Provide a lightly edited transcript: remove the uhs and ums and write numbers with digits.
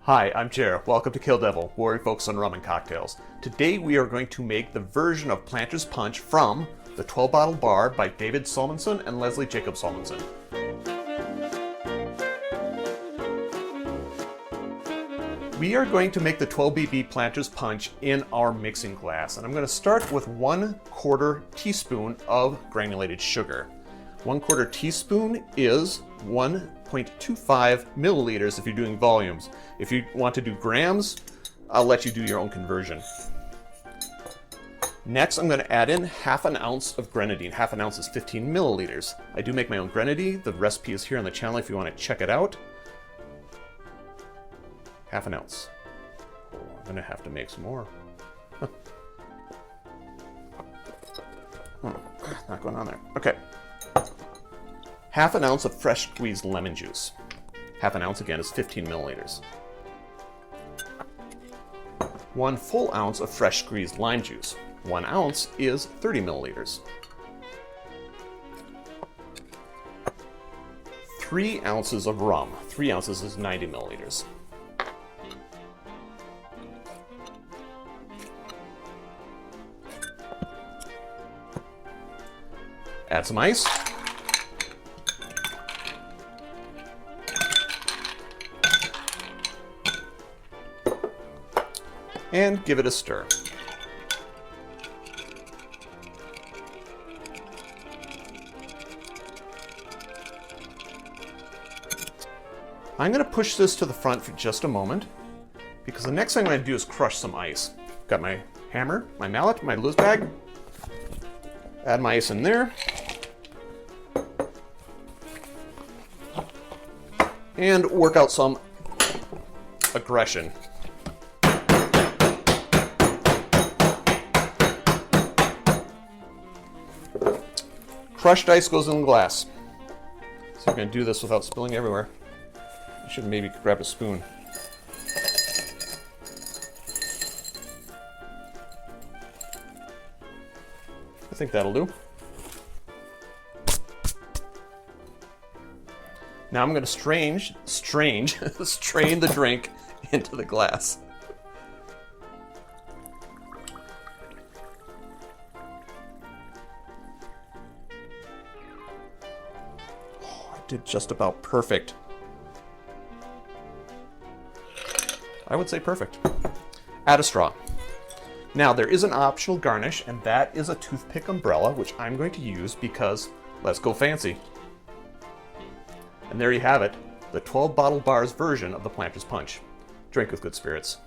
Hi, I'm Jer. Welcome to Kill-Divill, where we focus on rum and cocktails. Today we are going to make the version of Planter's Punch from the 12-bottle bar by David Solmonson and Lesley Solmonson. We are going to make the 12BB Planter's Punch in our mixing glass, and I'm going to start with 1/4 teaspoon of granulated sugar. 1/4 teaspoon is 1.25 milliliters if you're doing volumes. If you want to do grams, I'll let you do your own conversion. Next, I'm going to add in 1/2 ounce of grenadine. 1/2 ounce is 15 milliliters. I do make my own grenadine. The recipe is here on the channel if you want to check it out. 1/2 ounce. Oh, I'm going to have to make some more. Not going on there. Okay. 1/2 ounce of fresh squeezed lemon juice. 1/2 ounce again is 15 milliliters. 1 full ounce of fresh squeezed lime juice. 1 ounce is 30 milliliters. 3 ounces of rum. 3 ounces is 90 milliliters. Add some ice. And give it a stir. I'm going to push this to the front for just a moment, because the next thing I'm going to do is crush some ice. Got my hammer, my mallet, my loose bag. Add my ice in there. And work out some aggression. Crushed ice goes in the glass. So you're going to do this without spilling everywhere. You should maybe grab a spoon. I think that'll do. Now I'm going to strain the drink into the glass. Did just about perfect. I would say perfect. Add a straw. Now there is an optional garnish, and that is a toothpick umbrella, which I'm going to use because let's go fancy. And there you have it, the 12-bottle bar's version of the Planter's Punch. Drink with good spirits.